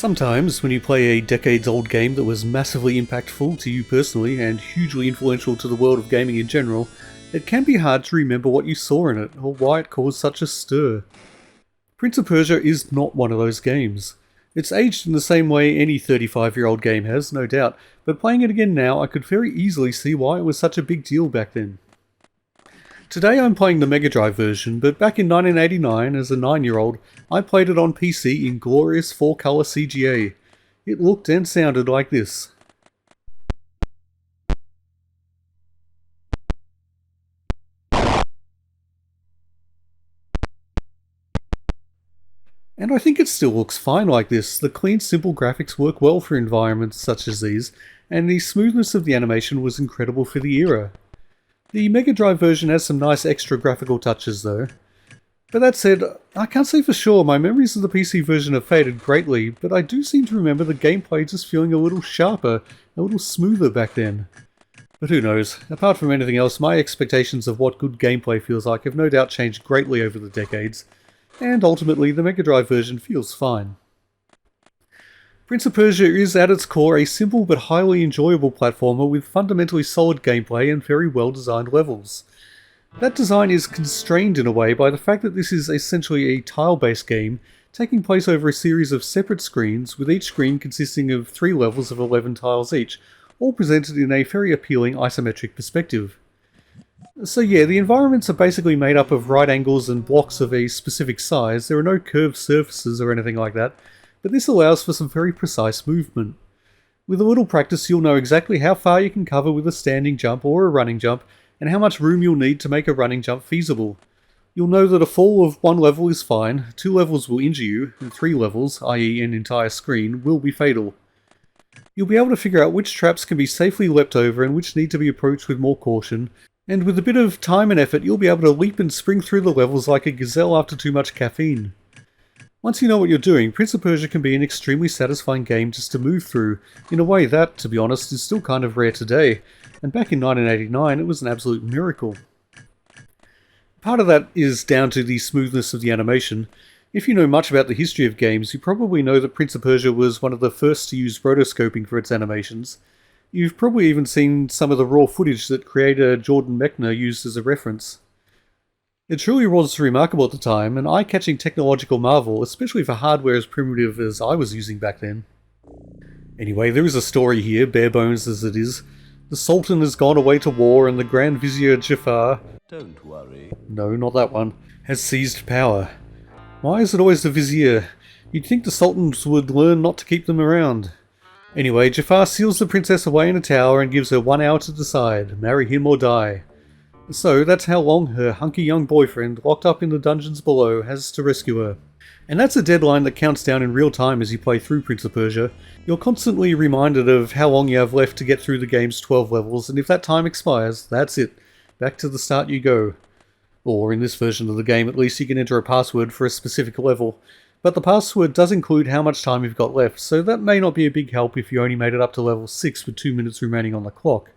Sometimes, when you play a decades-old game that was massively impactful to you personally and hugely influential to the world of gaming in general, it can be hard to remember what you saw in it or why it caused such a stir. Prince of Persia is not one of those games. It's aged in the same way any 35-year-old game has, no doubt, but playing it again now I could very easily see why it was such a big deal back then. Today I'm playing the Mega Drive version, but back in 1989, as a 9-year-old, I played it on PC in glorious 4-color CGA. It looked and sounded like this. And I think it still looks fine like this. The clean, simple graphics work well for environments such as these, and the smoothness of the animation was incredible for the era. The Mega Drive version has some nice extra graphical touches though. But that said, I can't say for sure, my memories of the PC version have faded greatly, but I do seem to remember the gameplay just feeling a little sharper, a little smoother back then. But who knows, apart from anything else, my expectations of what good gameplay feels like have no doubt changed greatly over the decades, and ultimately the Mega Drive version feels fine. Prince of Persia is at its core a simple but highly enjoyable platformer with fundamentally solid gameplay and very well designed levels. That design is constrained in a way by the fact that this is essentially a tile-based game taking place over a series of separate screens, with each screen consisting of 3 levels of 11 tiles each, all presented in a very appealing isometric perspective. So yeah, the environments are basically made up of right angles and blocks of a specific size. There are no curved surfaces or anything like that, but this allows for some very precise movement. With a little practice you'll know exactly how far you can cover with a standing jump or a running jump, and how much room you'll need to make a running jump feasible. You'll know that a fall of 1 level is fine, 2 levels will injure you, and 3 levels, i.e. an entire screen, will be fatal. You'll be able to figure out which traps can be safely leapt over and which need to be approached with more caution, and with a bit of time and effort you'll be able to leap and spring through the levels like a gazelle after too much caffeine. Once you know what you're doing, Prince of Persia can be an extremely satisfying game just to move through, in a way that, to be honest, is still kind of rare today, and back in 1989 it was an absolute miracle. Part of that is down to the smoothness of the animation. If you know much about the history of games, you probably know that Prince of Persia was one of the first to use rotoscoping for its animations. You've probably even seen some of the raw footage that creator Jordan Mechner used as a reference. It truly was remarkable at the time, an eye-catching technological marvel, especially for hardware as primitive as I was using back then. Anyway, there is a story here, bare bones as it is. The Sultan has gone away to war and the Grand Vizier Jafar... Don't worry. No, not that one. ...has seized power. Why is it always the Vizier? You'd think the Sultans would learn not to keep them around. Anyway, Jafar seals the princess away in a tower and gives her 1 hour to decide, marry him or die. So that's how long her hunky young boyfriend, locked up in the dungeons below, has to rescue her. And that's a deadline that counts down in real time as you play through Prince of Persia. You're constantly reminded of how long you have left to get through the game's 12 levels, and if that time expires, that's it. Back to the start you go. Or in this version of the game at least you can enter a password for a specific level, but the password does include how much time you've got left, so that may not be a big help if you only made it up to level 6 with 2 minutes remaining on the clock.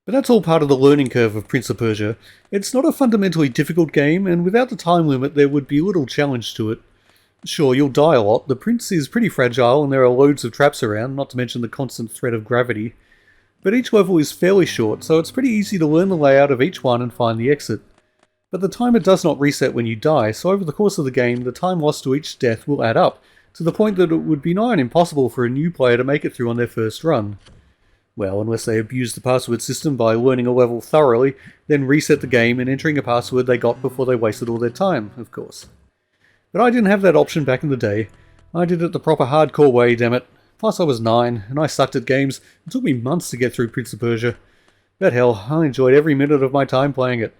But that's all part of the learning curve of Prince of Persia. It's not a fundamentally difficult game, and without the time limit there would be little challenge to it. Sure, you'll die a lot, the prince is pretty fragile and there are loads of traps around, not to mention the constant threat of gravity. But each level is fairly short, so it's pretty easy to learn the layout of each one and find the exit. But the timer does not reset when you die, so over the course of the game the time lost to each death will add up, to the point that it would be nigh on impossible for a new player to make it through on their first run. Well, unless they abuse the password system by learning a level thoroughly, then reset the game and entering a password they got before they wasted all their time, of course. But I didn't have that option back in the day. I did it the proper hardcore way, dammit. Plus I was 9, and I sucked at games. It took me months to get through Prince of Persia. But hell, I enjoyed every minute of my time playing it.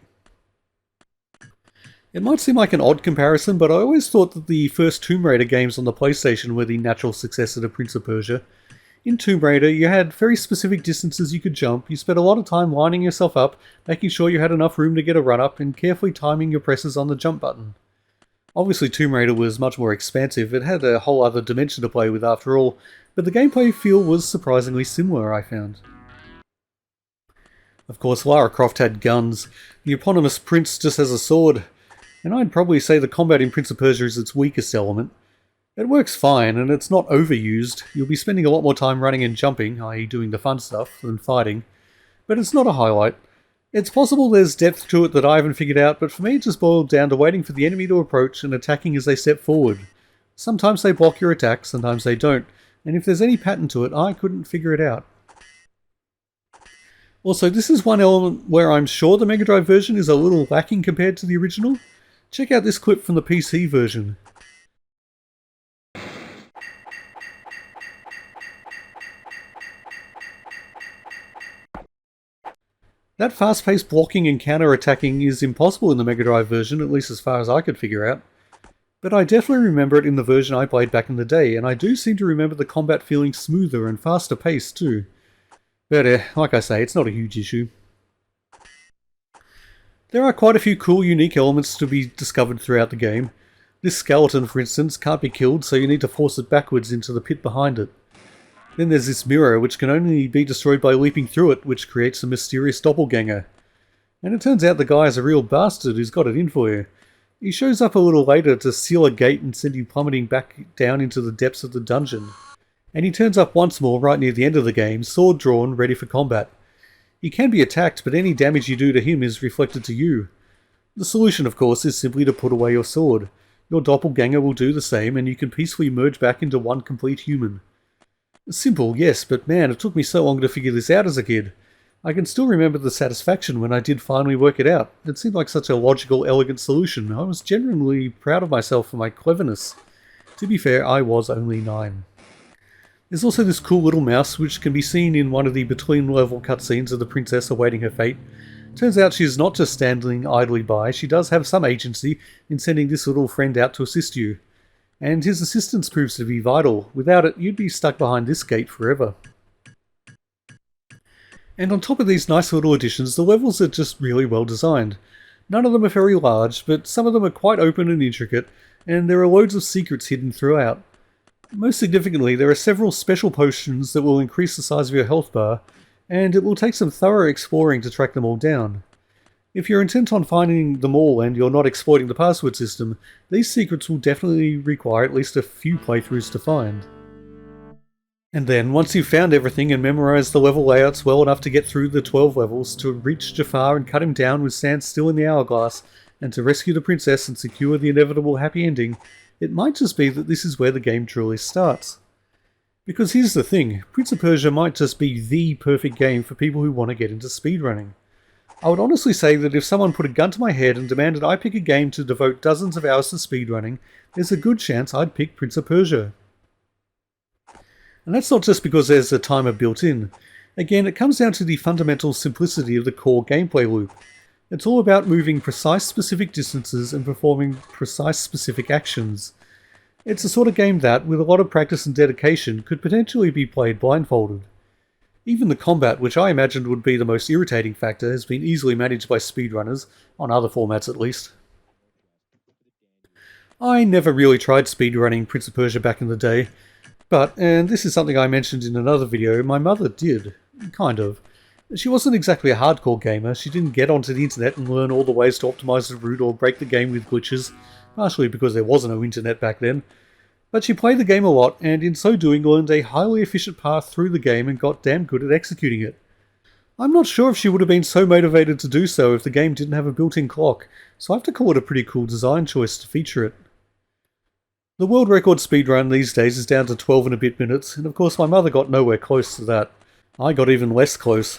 It might seem like an odd comparison, but I always thought that the first Tomb Raider games on the PlayStation were the natural successor to Prince of Persia. In Tomb Raider, you had very specific distances you could jump, you spent a lot of time lining yourself up, making sure you had enough room to get a run up, and carefully timing your presses on the jump button. Obviously Tomb Raider was much more expansive, it had a whole other dimension to play with after all, but the gameplay feel was surprisingly similar, I found. Of course, Lara Croft had guns, the eponymous prince just has a sword, and I'd probably say the combat in Prince of Persia is its weakest element. It works fine, and it's not overused. You'll be spending a lot more time running and jumping, i.e. doing the fun stuff, than fighting, but it's not a highlight. It's possible there's depth to it that I haven't figured out, but for me it just boiled down to waiting for the enemy to approach and attacking as they step forward. Sometimes they block your attack, sometimes they don't, and if there's any pattern to it, I couldn't figure it out. Also, this is one element where I'm sure the Mega Drive version is a little lacking compared to the original. Check out this clip from the PC version. That fast-paced blocking and counter-attacking is impossible in the Mega Drive version, at least as far as I could figure out. But I definitely remember it in the version I played back in the day, and I do seem to remember the combat feeling smoother and faster paced too. But like I say, it's not a huge issue. There are quite a few cool, unique elements to be discovered throughout the game. This skeleton, for instance, can't be killed, so you need to force it backwards into the pit behind it. Then there's this mirror, which can only be destroyed by leaping through it, which creates a mysterious doppelganger. And it turns out the guy is a real bastard who's got it in for you. He shows up a little later to seal a gate and send you plummeting back down into the depths of the dungeon. And he turns up once more right near the end of the game, sword drawn, ready for combat. He can be attacked, but any damage you do to him is reflected to you. The solution, of course, is simply to put away your sword. Your doppelganger will do the same, and you can peacefully merge back into one complete human. Simple, yes, but man, it took me so long to figure this out as a kid. I can still remember the satisfaction when I did finally work it out. It seemed like such a logical, elegant solution. I was genuinely proud of myself for my cleverness. To be fair, I was only 9. There's also this cool little mouse which can be seen in one of the between-level cutscenes of the princess awaiting her fate. Turns out she's not just standing idly by, she does have some agency in sending this little friend out to assist you. And his assistance proves to be vital. Without it, you'd be stuck behind this gate forever. And on top of these nice little additions, the levels are just really well designed. None of them are very large, but some of them are quite open and intricate, and there are loads of secrets hidden throughout. Most significantly, there are several special potions that will increase the size of your health bar, and it will take some thorough exploring to track them all down. If you're intent on finding them all and you're not exploiting the password system, these secrets will definitely require at least a few playthroughs to find. And then, once you've found everything and memorized the level layouts well enough to get through the 12 levels, to reach Jafar and cut him down with sand still in the hourglass, and to rescue the princess and secure the inevitable happy ending, it might just be that this is where the game truly starts. Because here's the thing, Prince of Persia might just be the perfect game for people who want to get into speedrunning. I would honestly say that if someone put a gun to my head and demanded I pick a game to devote dozens of hours to speedrunning, there's a good chance I'd pick Prince of Persia. And that's not just because there's a timer built in. Again, it comes down to the fundamental simplicity of the core gameplay loop. It's all about moving precise specific distances and performing precise specific actions. It's the sort of game that, with a lot of practice and dedication, could potentially be played blindfolded. Even the combat, which I imagined would be the most irritating factor, has been easily managed by speedrunners, on other formats at least. I never really tried speedrunning Prince of Persia back in the day, but, and this is something I mentioned in another video, my mother did. Kind of. She wasn't exactly a hardcore gamer, she didn't get onto the internet and learn all the ways to optimize the route or break the game with glitches, partially because there was no internet back then. But she played the game a lot, and in so doing learned a highly efficient path through the game and got damn good at executing it. I'm not sure if she would have been so motivated to do so if the game didn't have a built-in clock, so I have to call it a pretty cool design choice to feature it. The world record speedrun these days is down to 12 and a bit minutes, and of course my mother got nowhere close to that. I got even less close.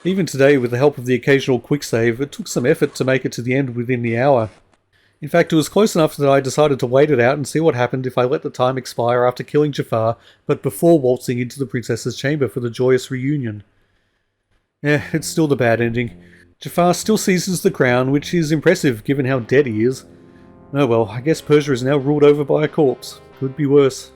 Even today, with the help of the occasional quick save, it took some effort to make it to the end within the hour. In fact, it was close enough that I decided to wait it out and see what happened if I let the time expire after killing Jafar, but before waltzing into the princess's chamber for the joyous reunion. It's still the bad ending. Jafar still seizes the crown, which is impressive given how dead he is. Oh well, I guess Persia is now ruled over by a corpse. Could be worse.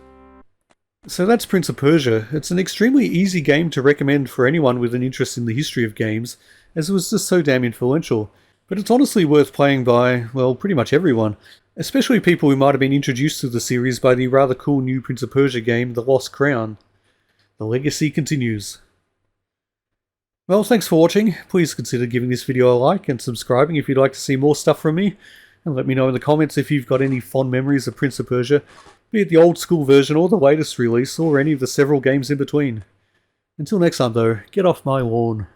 So that's Prince of Persia. It's an extremely easy game to recommend for anyone with an interest in the history of games, as it was just so damn influential. But it's honestly worth playing by, well, pretty much everyone, especially people who might have been introduced to the series by the rather cool new Prince of Persia game, The Lost Crown. The legacy continues. Well, thanks for watching. Please consider giving this video a like and subscribing if you'd like to see more stuff from me. And let me know in the comments if you've got any fond memories of Prince of Persia. be it the old school version or the latest release, or any of the several games in between. Until next time though, get off my lawn.